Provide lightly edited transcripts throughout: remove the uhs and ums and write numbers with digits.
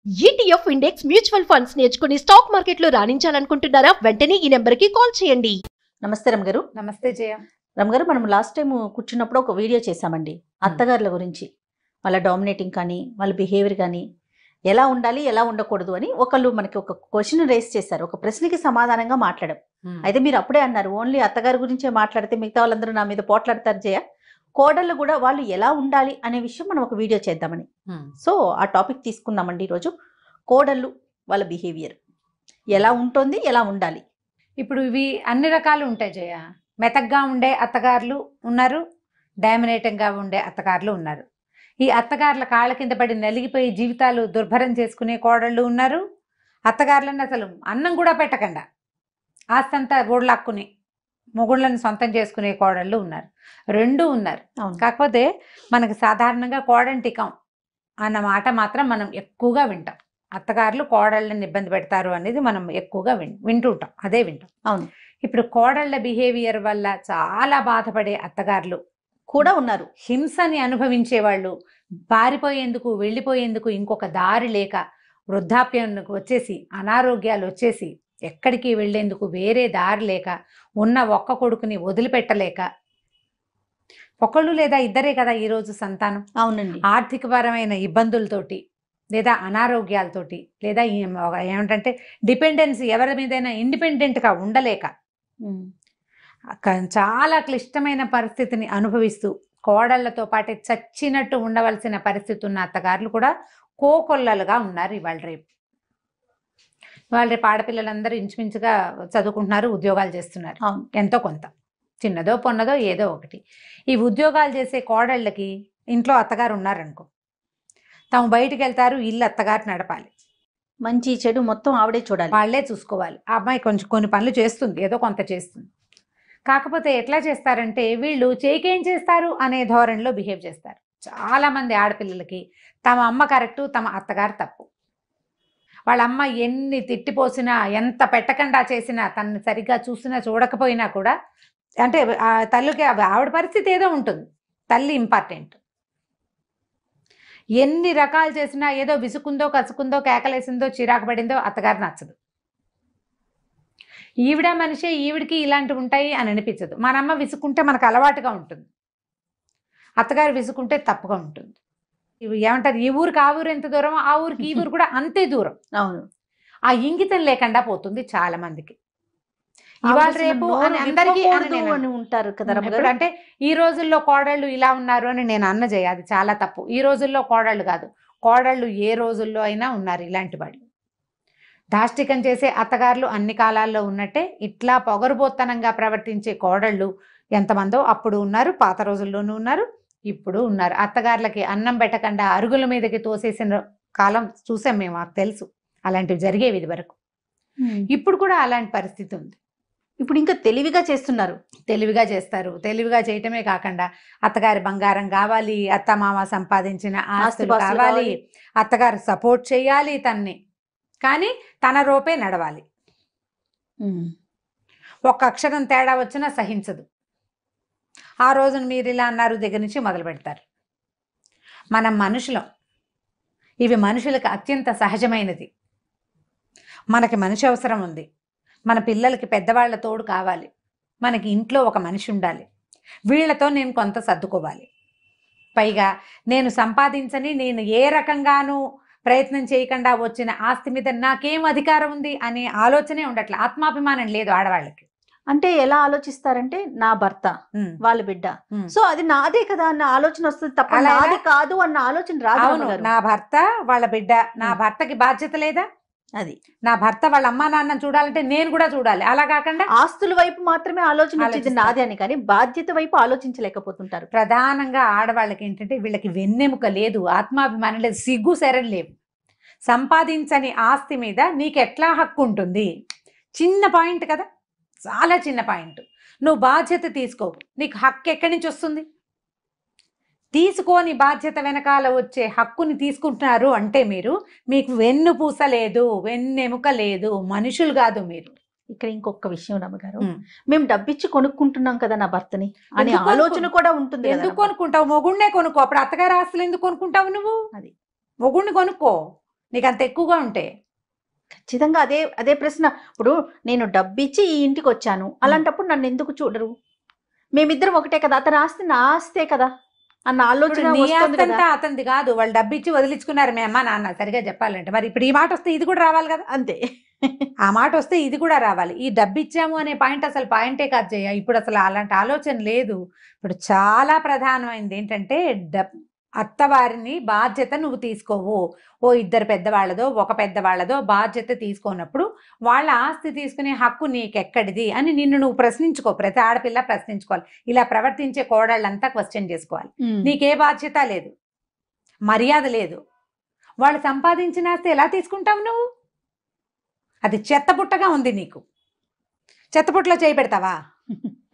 ETF index mutual funds నేర్చుకుని stock మార్కెట్లో రాణించాలనుకుంటున్నారా? వెంటనే ఈ నెంబర్కి కాల్ చేయండి. నమస్తే రమగారు. నమస్తే జయ. రమగారు, మనం లాస్ట్ టైం కూర్చున్నప్పుడు ఒక వీడియో చేశామండి అత్తగారుల గురించి. వాళ్ళ డామినేటింగ్ కానీ వాళ్ళ బిహేవియర్ కానీ ఎలా ఉండాలి ఎలా ఉండకూడదు అని ఒకళ్ళు మనకి ఒక క్వశ్చన్ రేస్ చేశారు. ఒక ప్రశ్నకి సమాధానంగా మాట్లాడడం. అయితే మీరు అప్పుడే అన్నారు ఓన్లీ అత్తగారి గురించే మాట్లాడితే మిగతా వాళ్ళందరూ నా మీద పోట్లాడతారు జయ, కోడళ్ళు కూడా వాళ్ళు ఎలా ఉండాలి అనే విషయం మనం ఒక వీడియో చేద్దామని. సో ఆ టాపిక్ తీసుకుందామండి ఈరోజు. కోడళ్ళు వాళ్ళ బిహేవియర్ ఎలా ఉంటుంది, ఎలా ఉండాలి. ఇప్పుడు ఇవి అన్ని రకాలు ఉంటాయి జయ. మెతగ్గా ఉండే అత్తగారులు ఉన్నారు, డామినేటింగ్గా ఉండే అత్తగారులు ఉన్నారు. ఈ అత్తగారుల కాళ్ళ కింద పడి నలిగిపోయి జీవితాలు దుర్భరం చేసుకునే కోడళ్ళు ఉన్నారు. అత్తగారులను అసలు అన్నం కూడా పెట్టకుండా ఆస్తంతా గోడలాక్కుని మొగుళ్ళని సొంతం చేసుకునే కోడళ్ళు ఉన్నారు. రెండూ ఉన్నారు. కాకపోతే మనకు సాధారణంగా కోడంటికం అన్న మాట మాత్రం మనం ఎక్కువగా వింటాం. అత్తగారులు కోడళ్ళని ఇబ్బంది పెడతారు అనేది మనం ఎక్కువగా వింటుంటాం, అదే వింటాం. అవును. ఇప్పుడు కోడళ్ళ బిహేవియర్ వల్ల చాలా బాధపడే అత్తగారులు కూడా ఉన్నారు. హింసని అనుభవించే వాళ్ళు, పారిపోయేందుకు వెళ్ళిపోయేందుకు ఇంకొక దారి లేక, వృద్ధాప్యం వచ్చేసి అనారోగ్యాలు వచ్చేసి ఎక్కడికి వెళ్లేందుకు వేరే దారి లేక, ఉన్న ఒక్క కొడుకుని వదిలిపెట్టలేక, ఒకళ్ళు లేదా ఇద్దరే కదా ఈరోజు సంతానం. అవునండి. ఆర్థికపరమైన ఇబ్బందులతోటి లేదా అనారోగ్యాలతోటి లేదా ఏమిటంటే డిపెండెన్సీ, ఎవరి మీదైనా ఇండిపెండెంట్గా ఉండలేక చాలా క్లిష్టమైన పరిస్థితిని అనుభవిస్తూ కోడళ్లతో పాటే చచ్చినట్టు ఉండవలసిన పరిస్థితి ఉన్న అత్తగారులు కూడా కోకొల్లలుగా ఉన్నారు ఇవాళ రేపు. ఇవాళ రేపు ఆడపిల్లలందరూ ఇంచుమించుగా చదువుకుంటున్నారు, ఉద్యోగాలు చేస్తున్నారు. ఎంతో కొంత, చిన్నదో పొన్నదో ఏదో ఒకటి. ఈ ఉద్యోగాలు చేసే కోడళ్ళకి ఇంట్లో అత్తగారు ఉన్నారనుకో, తాము బయటికి వెళ్తారు, ఇల్లు అత్తగారు నడపాలి, మంచి చెడు మొత్తం ఆవిడే చూడాలి, వాళ్ళే చూసుకోవాలి. ఆ అమ్మాయి కొంచెం కొన్ని పనులు చేస్తుంది, ఏదో కొంత చేస్తుంది. కాకపోతే ఎట్లా చేస్తారంటే వీళ్ళు చేకేం చేస్తారు అనే ధోరణిలో బిహేవ్ చేస్తారు. చాలామంది ఆడపిల్లలకి తమ అమ్మ కరెక్టు, తమ అత్తగారు తప్పు. వాళ్ళ అమ్మ ఎన్ని తిట్టిపోసినా, ఎంత పెట్టకుండా చేసినా, తనని సరిగ్గా చూసినా చూడకపోయినా కూడా, అంటే ఆ తల్లికి ఆవిడ పరిస్థితి ఏదో ఉంటుంది, తల్లి ఇంపార్టెంట్. ఎన్ని రకాలు చేసినా ఏదో విసుకుందో, కసుకుందో, కేకలేసిందో, చిరాకు పడిందో అత్తగారు నచ్చదు. ఈవిడ మనిషే, ఈవిడికి ఇలాంటివి ఉంటాయి అని అనిపించదు. మన అమ్మ విసుకుంటే మనకు అలవాటుగా ఉంటుంది, అత్తగారు విసుకుంటే తప్పుగా ఉంటుంది. ఇవి ఏమంటారు, ఈ ఊరికి ఆ ఊరు ఎంత దూరం, ఆ ఊరికి ఈ ఊరు కూడా అంతే దూరం. అవును. ఆ ఇంగితం లేకుండా పోతుంది చాలా మందికి. ఇవాళ రేపు అందరికీ ఉంటారు కదా. అంటే ఈ రోజుల్లో కోడళ్ళు ఇలా ఉన్నారు అని నేను అన్న జయ, అది చాలా తప్పు. ఈ రోజుల్లో కోడళ్ళు కాదు, కోడళ్ళు ఏ రోజుల్లో అయినా ఉన్నారు ఇలాంటి వాళ్ళు. దాష్టికం చేసే అత్తగారులు అన్ని కాలాల్లో ఉన్నట్టే ఇట్లా పొగరుబోత్తనంగా ప్రవర్తించే కోడళ్ళు ఎంతమందో అప్పుడు ఉన్నారు, పాత రోజుల్లోనూ ఉన్నారు, ఇప్పుడు ఉన్నారు. అత్తగారులకి అన్నం పెట్టకుండా అరుగుల మీదకి తోసేసిన కాలం చూసాం మేము, మాకు తెలుసు అలాంటివి జరిగేవి ఇది వరకు. ఇప్పుడు కూడా అలాంటి పరిస్థితి ఉంది. ఇప్పుడు ఇంకా తెలివిగా చేస్తున్నారు, తెలివిగా చేస్తారు. తెలివిగా చేయటమే కాకుండా అత్తగారి బంగారం కావాలి, అత్తమామ సంపాదించిన ఆస్తులు కావాలి, అత్తగారు సపోర్ట్ చేయాలి తన్ని, కానీ తన రూపే నడవాలి. ఒక్క అక్షరం తేడా వచ్చినా సహించదు. ఆ రోజున మీరు ఇలా అన్నారు దగ్గర నుంచి మొదలు పెడతారు. మనం మనుషులం, ఇవి మనుషులకు అత్యంత సహజమైనది. మనకి మనిషి అవసరం ఉంది, మన పిల్లలకి పెద్దవాళ్ల తోడు కావాలి, మనకి ఇంట్లో ఒక మనిషి ఉండాలి, వీళ్లతో నేను కొంత సర్దుకోవాలి. పైగా నేను సంపాదించని, నేను ఏ రకంగానూ ప్రయత్నం చేయకుండా వచ్చిన ఆస్తి మీద నాకేం అధికారం ఉంది అనే ఆలోచనే ఉండట్లే. ఆత్మాభిమానం లేదు ఆడవాళ్ళకి. అంటే ఎలా ఆలోచిస్తారంటే నా భర్త, వాళ్ళ బిడ్డ, సో అది నాదే కదా అన్న ఆలోచన వస్తుంది తప్ప నాది కాదు అన్న ఆలోచన రాదు. నా భర్త, వాళ్ళ బిడ్డ, నా భర్తకి బాధ్యత లేదా? అది నా భర్త వాళ్ళ అమ్మా నాన్న చూడాలంటే నేను కూడా చూడాలి. అలా కాకుండా ఆస్తుల వైపు మాత్రమే ఆలోచన వచ్చేది నాదే అని, కానీ బాధ్యత వైపు ఆలోచించలేకపోతుంటారు. ప్రధానంగా ఆడవాళ్ళకి ఏంటంటే వీళ్ళకి వెన్నెముక లేదు, ఆత్మాభిమానం లేదు, సిగ్గు సెరలు లేవు. సంపాదించని ఆస్తి మీద నీకెట్లా హక్కు ఉంటుంది? చిన్న పాయింట్ కదా, చాలా చిన్న పాయింట్. నువ్వు బాధ్యత తీసుకోవు, నీకు హక్కు ఎక్కడి నుంచి వస్తుంది? తీసుకోని బాధ్యత వెనకాల వచ్చే హక్కుని తీసుకుంటున్నారు అంటే మీకు వెన్నుపూస లేదు, వెన్నెముక లేదు, మనుషులు కాదు మీరు. ఇక్కడ ఇంకొక విషయం రమ్మగారు, మేము డబ్బిచ్చి కొనుక్కుంటున్నాం కదా నా భర్తని అనే ఆలోచన కూడా ఉంటుంది. ఎందుకు కొనుక్కుంటావు? మొగుడినే కొనుక్కో. అప్పుడు అత్తగారి ఆస్తులు ఎందుకు కొనుక్కుంటావు నువ్వు? అది మొగుడిని కొనుక్కో. నీకు అంత ఎక్కువగా ఉంటే. ఖచ్చితంగా అదే అదే ప్రశ్న. ఇప్పుడు నేను డబ్బిచ్చి ఈ ఇంటికి వచ్చాను, అలాంటప్పుడు నన్ను ఎందుకు చూడరు? మేమిద్దరం ఒకటే కదా, అతను ఆస్తి నా ఆస్తే కదా అన్న ఆలోచన నీ వస్తుంది ఆస్తి కదా. అంతా అతనిది కాదు, వాళ్ళు డబ్బు ఇచ్చి వదిలించుకున్నారు మీ అమ్మ నాన్న, సరిగా చెప్పాలంటే. మరి ఇప్పుడు ఈ మాట వస్తే ఇది కూడా రావాలి కదా. అంతే. ఆ మాట వస్తే ఇది కూడా రావాలి. ఈ డబ్బు ఇచ్చాము అనే పాయింట్ అసలు పాయింటే కాదు జయ. ఇప్పుడు అసలు అలాంటి ఆలోచన లేదు. ఇప్పుడు చాలా ప్రధానమైనది ఏంటంటే అత్తవారిని బాధ్యత నువ్వు తీసుకోవు. ఓ ఇద్దరు పెద్దవాళ్ళదో ఒక పెద్దవాళ్ళదో బాధ్యత తీసుకున్నప్పుడు వాళ్ళ ఆస్తి తీసుకునే హక్కు నీకెక్కడిది అని నిన్ను నువ్వు ప్రశ్నించుకో. ప్రతి ఆడపిల్ల ప్రశ్నించుకోవాలి. ఇలా ప్రవర్తించే కోడళ్ళంతా క్వశ్చన్ చేసుకోవాలి. నీకే బాధ్యత లేదు, మర్యాద లేదు. వాళ్ళు సంపాదించిన ఆస్తి ఎలా తీసుకుంటావు నువ్వు? అది చెత్తబుట్టగా ఉంది నీకు. చెత్తబుట్టలో చేయి పెడతావా?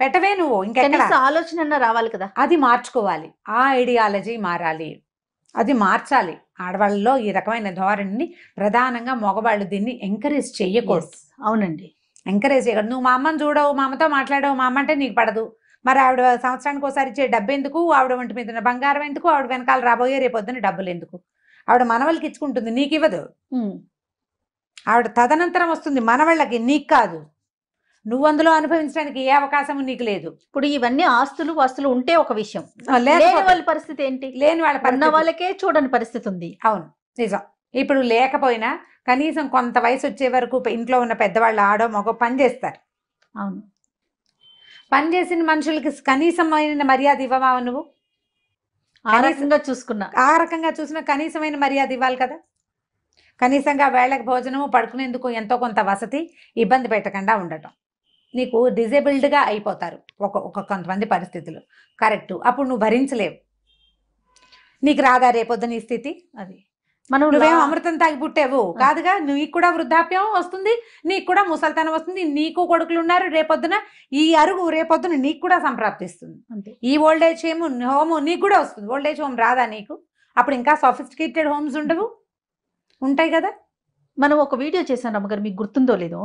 పెట్టవే నువ్వు. ఇంకెక్కడ ఆలోచన రావాలి కదా. అది మార్చుకోవాలి. ఆ ఐడియాలజీ మారాలి, అది మార్చాలి. ఆడవాళ్ళలో ఈ రకమైన ధోరణిని ప్రధానంగా మగవాళ్ళు దీన్ని ఎంకరేజ్ చెయ్యకూడదు. అవునండి, ఎంకరేజ్ చేయకూడదు. నువ్వు మా అమ్మని చూడవు, మా అమ్మతో మాట్లాడవు, మా అమ్మ అంటే నీకు పడదు. మరి ఆవిడ సంవత్సరానికి ఒకసారి ఇచ్చే డబ్బు ఎందుకు? ఆవిడ ఒంటి మీద బంగారం ఎందుకు? ఆవిడ వెనకాల రాబోయే రేపొద్దున డబ్బులు ఎందుకు? ఆవిడ మనవళ్ళకి ఇచ్చుకుంటుంది, నీకు ఇవ్వదు. ఆవిడ తదనంతరం వస్తుంది మనవాళ్ళకి, నీకు కాదు. నువ్వు అందులో అనుభవించడానికి ఏ అవకాశం నీకు లేదు. ఇప్పుడు ఇవన్నీ ఆస్తులు వాస్తులు ఉంటే ఒక విషయం, లేని వాళ్ళ పరిస్థితి ఏంటి? లేని వాళ్ళ ఉన్న వాళ్ళకే చూడని పరిస్థితి ఉంది. అవును, నిజం. ఇప్పుడు లేకపోయినా కనీసం కొంత వయసు వచ్చే వరకు ఇంట్లో ఉన్న పెద్దవాళ్ళు ఆడో మగో పని చేస్తారు. అవును, పని చేసిన మనుషులకి కనీసమైన మర్యాద ఇవ్వవా నువ్వు? ఆ రకంగా చూసుకున్నా, ఆ రకంగా చూసినా కనీసమైన మర్యాద ఇవ్వాలి కదా. కనీసంగా వేళకి భోజనము, పడుకునేందుకు ఎంతో కొంత వసతి, ఇబ్బంది పెట్టకుండా ఉండటం. నీకు డిజేబుల్డ్గా అయిపోతారు కొంతమంది పరిస్థితులు, కరెక్ట్. అప్పుడు నువ్వు భరించలేవు. నీకు రాదా రేపొద్దున ఈ స్థితి? అది నువ్వేం అమృతం తాగి పుట్టావు కాదుగా. నీకు కూడా వృద్ధాప్యం వస్తుంది, నీకు కూడా ముసల్తనం వస్తుంది, నీకు కొడుకులు ఉన్నారు. రేపొద్దున ఈ అరుగు రేపొద్దున నీకు కూడా సంప్రాప్తిస్తుంది. ఈ ఓల్డేజ్ హోమ్ నీకు కూడా వస్తుంది. ఓల్డేజ్ హోమ్ రాదా నీకు? అప్పుడు ఇంకా సోఫిస్టికేటెడ్ హోమ్స్ ఉండవు, ఉంటాయి కదా. మనం ఒక వీడియో చేశాను అమ్మగారు, మీకు గుర్తుందో లేదో.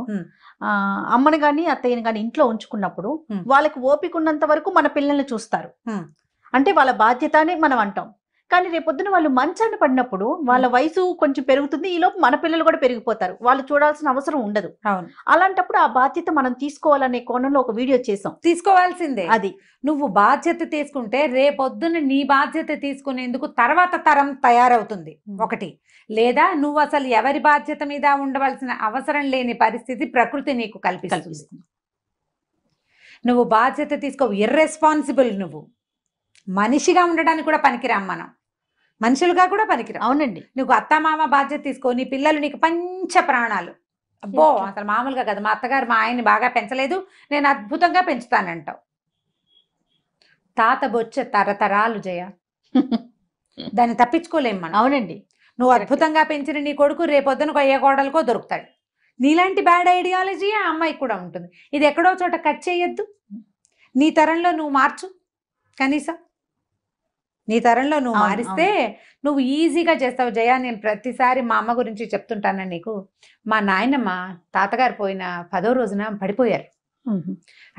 అమ్మని కానీ అత్తయ్యని కానీ ఇంట్లో ఉంచుకున్నప్పుడు వాళ్ళకి ఓపిక ఉన్నంత వరకు మన పిల్లల్ని చూస్తారు, అంటే వాళ్ళ బాధ్యత అని మనం అంటాం. కానీ రేపొద్దున వాళ్ళు మంచాన్ని పడినప్పుడు వాళ్ళ వయసు కొంచెం పెరుగుతుంది, ఈలోపు మన పిల్లలు కూడా పెరిగిపోతారు, వాళ్ళు చూడాల్సిన అవసరం ఉండదు. అలాంటప్పుడు ఆ బాధ్యత మనం తీసుకోవాలనే కోణంలో ఒక వీడియో చేసాం. తీసుకోవాల్సిందే. అది నువ్వు బాధ్యత తీసుకుంటే రేపొద్దున నీ బాధ్యత తీసుకునేందుకు తర్వాత తరం తయారవుతుంది ఒకటి. లేదా నువ్వు అసలు ఎవరి బాధ్యత మీద ఉండవలసిన అవసరం లేని పరిస్థితి ప్రకృతి నీకు కల్పిస్తుంది. నువ్వు బాధ్యత తీసుకోవు, ఇర్రెస్పాన్సిబుల్. నువ్వు మనిషిగా ఉండడానికి కూడా పనికిరాం, మనం మనుషులుగా కూడా పనికిరాం. అవునండి. నువ్వు అత్తమామ బాధ్యత తీసుకో, నీ పిల్లలు నీకు పంచ ప్రాణాలు. అబ్బో అసలు మామూలుగా కదా, మా అత్తగారు మా ఆయన్ని బాగా పెంచలేదు, నేను అద్భుతంగా పెంచుతానంటావు. తాత బొచ్చ తరతరాలు జయ, దాన్ని తప్పించుకోలేం మనం. అవునండి, నువ్వు అద్భుతంగా పెంచిన నీ కొడుకు రేపొద్దున ఏ కోడలకో దొరుకుతాడు. నీలాంటి బ్యాడ్ ఐడియాలజీ ఆ అమ్మాయికి కూడా ఉంటుంది. ఇది ఎక్కడో చోట కట్ చేయొద్దు. నీ తరంలో నువ్వు మార్చు, కనీసం నీ తరంలో నువ్వు మారిస్తే నువ్వు ఈజీగా చేస్తావు జయ. నేను ప్రతిసారి మా అమ్మ గురించి చెప్తుంటాను నీకు. మా నాయనమ్మ తాతగారు పోయిన 10వ రోజున పడిపోయారు.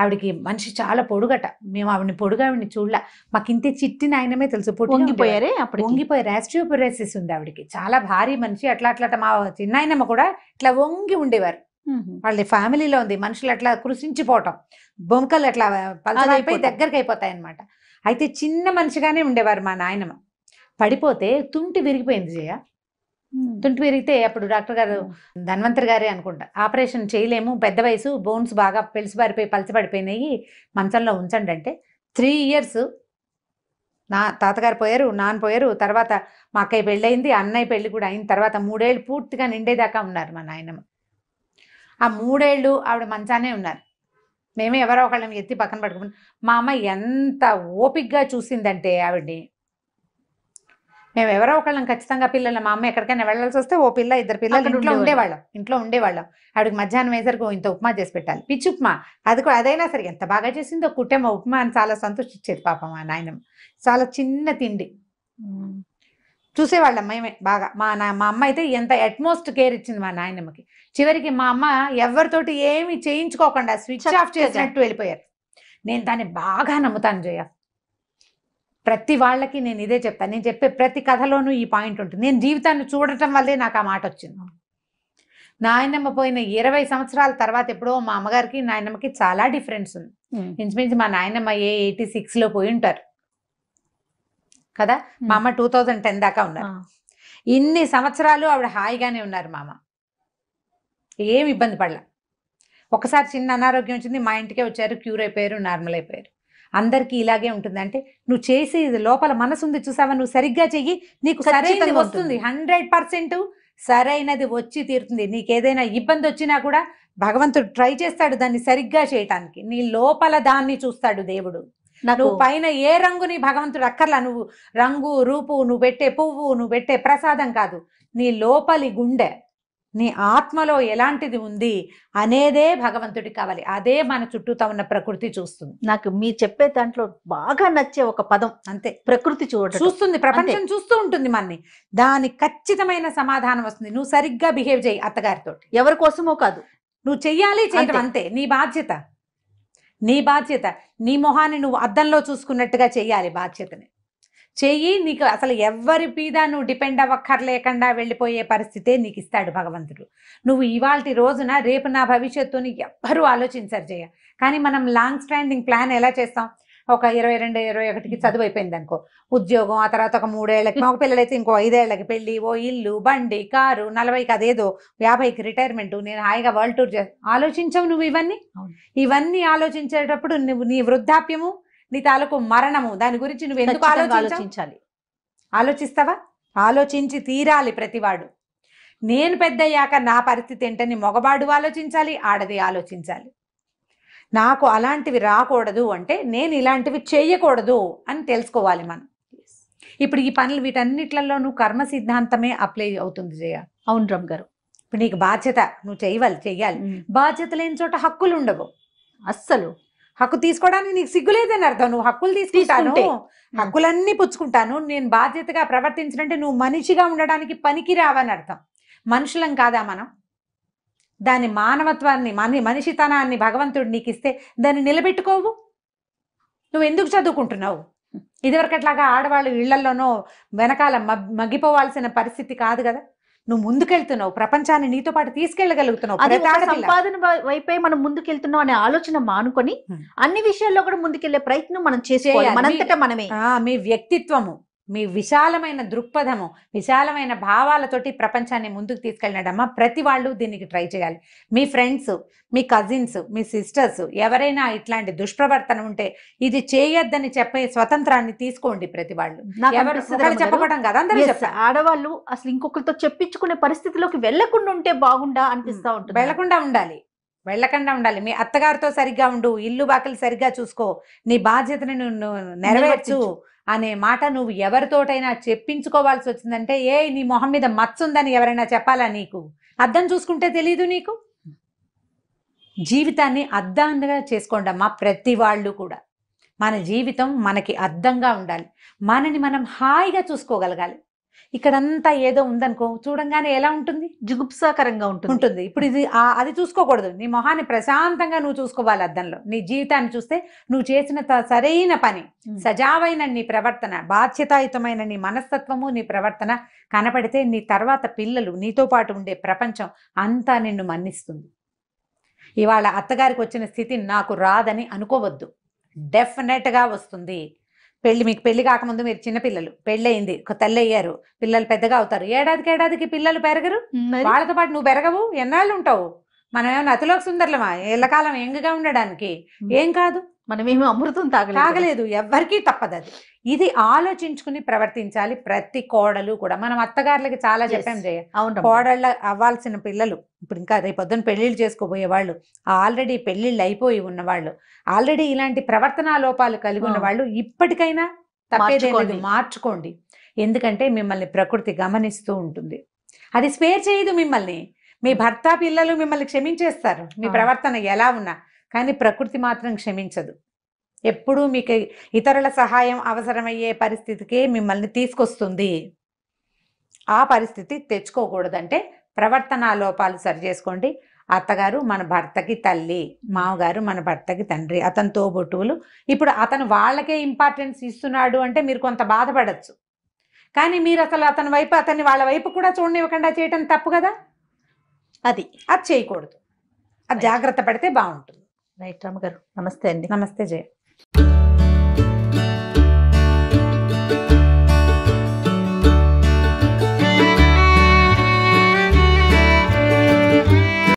ఆవిడకి మనిషి చాలా పొడుగట. మేము ఆవిడని పొడుగావిడిని చూడలే, మాకు ఇంతే చిట్టి నాయనమే తెలుసు. పొంగిపోయారే, అప్పుడు వంగిపోయారు. ఆస్టియోపొరోసిస్ ఉంది ఆవిడకి, చాలా భారీ మనిషి. అట్లా మా చిన్నాయనమ్మ కూడా ఇట్లా వంగి ఉండేవారు. వాళ్ళ ఫ్యామిలీలో ఉంది మనుషులు అట్లా కృషించిపోవటం, బొంకలు అట్లా పలచలైపోయి దగ్గరికి అయిపోతాయి అనమాట. అయితే చిన్న మనిషిగానే ఉండేవారు మా నాయనమ్మ. పడిపోతే తుంటి విరిగిపోయింది జయ. తుంటి విరిగితే అప్పుడు డాక్టర్ గారు, ధన్వంతరి గారే అనుకుంటా, ఆపరేషన్ చేయలేము, పెద్ద వయసు, బోన్స్ బాగా పెలిసిబారిపోయి పలచబడిపోయినాయి, మంచంలో ఉంచండి అంటే 3 years నా తాతగారు పోయారు, నాన్న పోయారు. తర్వాత మా అక్కయ్య పెళ్ళయింది, అన్నయ్య పెళ్ళి కూడా అయిన తర్వాత 3 ఏళ్ళు పూర్తిగా నిండేదాకా ఉన్నారు మా నాయనమ్మ. ఆ 3 ఏళ్ళు ఆవిడ మంచానే ఉన్నారు. మేమే ఎవరో ఒకళ్ళం ఎత్తి పక్కన పట్టుకుని, మా అమ్మ ఎంత ఓపికగా చూసిందంటే ఆవిడ్ని. మేము ఎవరో ఒకళ్ళం ఖచ్చితంగా పిల్లలు, మా అమ్మ ఎక్కడికైనా వెళ్ళాల్సి వస్తే ఓ పిల్ల 2 పిల్లలు ఇంట్లో ఉండేవాళ్ళం. ఆవిడకి మధ్యాహ్నం వేసరికి ఇంత ఉప్మా చేసి పెట్టాలి, పిచ్చి ఉప్మా. అదైనా సరే ఎంత బాగా చేసిందో, కుట్టేమో ఉప్మా అని చాలా సంతోషించేది పాపం మా నాయనమ్మ. చాలా చిన్న తిండి చూసేవాళ్ళం మేమే బాగా. మా అమ్మ అయితే ఎంత అట్మోస్ట్ కేర్ ఇచ్చింది మా నాయనమ్మకి. చివరికి మా అమ్మ ఎవరితోటి ఏమి చేయించుకోకుండా స్విచ్ ఆఫ్ చేసినట్టు వెళ్ళిపోయారు. నేను దాన్ని బాగా నమ్ముతాను జయ. ప్రతి వాళ్ళకి నేను ఇదే చెప్తాను. నేను చెప్పే ప్రతి కథలోనూ ఈ పాయింట్ ఉంటుంది. నేను జీవితాన్ని చూడటం వల్లే నాకు ఆ మాట వచ్చింది. నాయనమ్మ పోయిన 20 సంవత్సరాల తర్వాత ఎప్పుడో మా అమ్మగారికి నాయనమ్మకి చాలా డిఫరెన్స్ ఉంది. ఇంచుమించు మా నాయనమ్మ 86లో పోయి ఉంటారు కదా. మా అమ్మ 2010 దాకా ఉన్నారు. ఇన్ని సంవత్సరాలు ఆవిడ హాయిగానే ఉన్నారు. మా అమ్మ ఏమి ఇబ్బంది పడలే. ఒకసారి చిన్న అనారోగ్యం వచ్చింది, మా ఇంటికే వచ్చారు, క్యూర్ అయిపోయారు, నార్మల్ అయిపోయారు. అందరికీ ఇలాగే ఉంటుంది. అంటే నువ్వు చేసి లోపల మనసు ఉంది చూసావా, నువ్వు సరిగ్గా చెయ్యి, నీకు సరైనది వస్తుంది. 100% సరైనది వచ్చి తీరుతుంది. నీకు ఏదైనా ఇబ్బంది వచ్చినా కూడా భగవంతుడు ట్రై చేస్తాడు దాన్ని సరిగ్గా చేయటానికి. నీ లోపల దాన్ని చూస్తాడు దేవుడు. నువ్వు పైన ఏ రంగుని భగవంతుడు అక్కర్లా. నువ్వు రంగు రూపు, నువ్వు పెట్టే పువ్వు, నువ్వు పెట్టే ప్రసాదం కాదు, నీ లోపలి గుండె, నీ ఆత్మలో ఎలాంటిది ఉంది అనేదే భగవంతుడికి కావాలి. అదే మన చుట్టూతో ఉన్న ప్రకృతి చూస్తుంది. నాకు మీరు చెప్పే దాంట్లో బాగా నచ్చే ఒక పదం అంతే, ప్రకృతి చూస్తుంది, ప్రపంచం చూస్తూ ఉంటుంది మనని. దానికి ఖచ్చితమైన సమాధానం వస్తుంది. నువ్వు సరిగ్గా బిహేవ్ చేయి అత్తగారితో, ఎవరి కోసమో కాదు, నువ్వు చెయ్యాలి, చేయడం అంతే. నీ బాధ్యత, నీ బాధ్యత. నీ మొహాన్ని నువ్వు అద్దంలో చూసుకున్నట్టుగా చెయ్యాలి. బాధ్యతని చెయ్యి. నీకు అసలు ఎవరి మీద నువ్వు డిపెండ్ అవ్వక్కర్లేకుండా వెళ్ళిపోయే పరిస్థితే నీకు ఇస్తాడు భగవంతుడు. నువ్వు ఇవాల్టి రోజున రేపు నా భవిష్యత్తుని ఎవ్వరూ ఆలోచించరు జయ. కానీ మనం లాంగ్ స్టాండింగ్ ప్లాన్ ఎలా చేస్తాం? ఒక 22, 21కి చదువు అయిపోయింది అనుకో, ఉద్యోగం, ఆ తర్వాత ఒక 3 ఏళ్ళకి, మగ పిల్లలైతే ఇంకో 5 ఏళ్ళకి పెళ్ళి, ఓ ఇల్లు, బండి, కారు, 40కి అదేదో, 50కి రిటైర్మెంట్, నేను హాయిగా వరల్డ్ టూర్ ఆలోచించవు నువ్వు. ఇవన్నీ ఆలోచించేటప్పుడు నువ్వు నీ వృద్ధాప్యము, నీ తాలూకు మరణము, దాని గురించి నువ్వు ఎందుకు ఆలోచించాలి? ఆలోచిస్తావా? ఆలోచించి తీరాలి ప్రతివాడు. నేను పెద్దయ్యాక నా పరిస్థితి ఏంటని మగవాడు ఆలోచించాలి, ఆడది ఆలోచించాలి. నాకు అలాంటివి రాకూడదు అంటే నేను ఇలాంటివి చేయకూడదు అని తెలుసుకోవాలి మనం. ఇప్పుడు ఈ పనులు వీటన్నిట్లలో నువ్వు కర్మ సిద్ధాంతమే అప్లై అవుతుంది జయ. అవును రమ్ గారు. ఇప్పుడు నీకు బాధ్యత, నువ్వు చెయ్యాలి. బాధ్యత లేని చోట హక్కులు ఉండవు. అస్సలు హక్కు తీసుకోవడానికి నీకు సిగ్గులేదని అర్థం. నువ్వు హక్కులు తీసుకుంటాను, హక్కులన్నీ పుచ్చుకుంటాను, నేను బాధ్యతగా ప్రవర్తించినంటే నువ్వు మనిషిగా ఉండడానికి పనికి రావని అర్థం. మనుషులం కాదా మనం? దాని మానవత్వాన్ని, మనిషితనాన్ని భగవంతుడు నీకు ఇస్తే దాన్ని నిలబెట్టుకోవు. నువ్వు ఎందుకు చదువుకుంటున్నావు? ఇదివరకట్లాగా ఆడవాళ్ళు ఇళ్లలోనో వెనకాల మగ్గిపోవాల్సిన పరిస్థితి కాదు కదా. నువ్వు ముందుకెళ్తున్నావు, ప్రపంచాన్ని నీతో పాటు తీసుకెళ్లగలుగుతున్నావు. సంపాదన వైపే మనం ముందుకెళ్తున్నాం అనే ఆలోచన మానుకొని అన్ని విషయాల్లో కూడా ముందుకెళ్లే ప్రయత్నం మనం చేసేయాలి. మనంతటా మనమే. మీ వ్యక్తిత్వము, మీ విశాలమైన దృక్పథము, విశాలమైన భావాలతోటి ప్రపంచాన్ని ముందుకు తీసుకెళ్ళినడమ్మా. ప్రతి వాళ్ళు దీనికి ట్రై చేయాలి. మీ ఫ్రెండ్స్, మీ కజిన్స్, మీ సిస్టర్స్ ఎవరైనా ఇట్లాంటి దుష్ప్రవర్తన ఉంటే ఇది చేయొద్దని చెప్పే స్వతంత్రాన్ని తీసుకోండి ప్రతి వాళ్ళు. చెప్పడం కదా, అందరూ ఆడవాళ్ళు అసలు ఇంకొకరితో చెప్పించుకునే పరిస్థితిలోకి వెళ్లకుండా ఉంటే బాగుండా అనిపిస్తా ఉంటుంది. వెళ్లకుండా ఉండాలి. మీ అత్తగారితో సరిగ్గా ఉండు, ఇల్లు బాకలు సరిగ్గా చూసుకో, నీ బాధ్యతని నువ్వు నెరవేర్చు అనే మాట నువ్వు ఎవరితోటైనా చెప్పించుకోవాల్సి వచ్చిందంటే, నీ మొహం మీద మచ్చ ఉందని ఎవరైనా చెప్పాలా? నీకు అద్దం చూసుకుంటే తెలీదు నీకు? జీవితాన్ని అద్దంగా చేసుకోండి అమ్మా. ప్రతి వాళ్ళు కూడా మన జీవితం మనకి అద్దంగా ఉండాలి. మనని మనం హాయిగా చూసుకోగలగాలి. ఇక్కడంతా ఏదో ఉందనుకో, చూడంగానే ఎలా ఉంటుంది? జుగుప్సాకరంగా ఉంటుంది. ఇప్పుడు అది చూసుకోకూడదు. నీ మొహాన్ని ప్రశాంతంగా నువ్వు చూసుకోవాలి అద్దంలో. నీ జీవితాన్ని చూస్తే నువ్వు చేసిన సరైన పని, సజావైన నీ ప్రవర్తన, బాధ్యతాయుతమైన నీ మనస్తత్వము, నీ ప్రవర్తన కనపడితే నీ తర్వాత పిల్లలు, నీతో పాటు ఉండే ప్రపంచం అంతా నిన్ను మన్నిస్తుంది. ఇవాళ అత్తగారికి వచ్చిన స్థితి నాకు రాదని అనుకోవద్దు. డెఫినెట్గా వస్తుంది. మీకు పెళ్లి కాకముందు మీరు చిన్నపిల్లలు, పెళ్ళయింది, తల్లి అయ్యారు, పిల్లలు పెద్దగా అవుతారు. ఏడాదికి పిల్లలు పెరగరు. వాళ్ళతో పాటు నువ్వు పెరగవు. ఎన్నాళ్ళు ఉంటావు? మనం ఏమన్నా అతిలోక సుందరులమా ఎల్లకాలం యంగ్గా ఉండడానికి? ఏం కాదు. మనమేమో అమృతం తాగలేదు. ఎవ్వరికీ తప్పదు అది. ఇది ఆలోచించుకుని ప్రవర్తించాలి ప్రతి కోడలు కూడా. మనం అత్తగారులకి చాలా చెప్పాం జయ. కోడళ్ళ అవ్వాల్సిన పిల్లలు, ఇప్పుడు ఇంకా రేపొద్దున పెళ్లిళ్ళు చేసుకోబోయే వాళ్ళు, ఆల్రెడీ పెళ్లిళ్ళు అయిపోయి ఉన్నవాళ్ళు, ఆల్రెడీ ఇలాంటి ప్రవర్తనా లోపాలు కలిగి ఉన్న వాళ్ళు ఇప్పటికైనా తప్పేదేలేదు, మార్చుకోండి. ఎందుకంటే మిమ్మల్ని ప్రకృతి గమనిస్తూ ఉంటుంది. అది స్పేర్ చేయదు మిమ్మల్ని. మీ భర్త, పిల్లలు మిమ్మల్ని క్షమించేస్తారు మీ ప్రవర్తన ఎలా ఉన్నా, కానీ ప్రకృతి మాత్రం క్షమించదు. ఎప్పుడూ మీకు ఇతరుల సహాయం అవసరమయ్యే పరిస్థితికి మిమ్మల్ని తీసుకొస్తుంది. ఆ పరిస్థితి తెచ్చుకోకూడదంటే ప్రవర్తనా లోపాలు సరి చేసుకోండి. అత్తగారు మన భర్తకి తల్లి, మామగారు మన భర్తకి తండ్రి, అతని తోబుట్టువులు. ఇప్పుడు అతను వాళ్ళకే ఇంపార్టెన్స్ ఇస్తున్నాడు అంటే మీరు కొంత బాధపడచ్చు. కానీ మీరు అసలు అతన్ని వాళ్ళ వైపు కూడా చూడనివ్వకుండా చేయటం తప్పు కదా. అది చేయకూడదు. అది జాగ్రత్త పడితే బాగుంటుంది. రైట్ రామ్ గారు, నమస్తే అండి. నమస్తే జయ.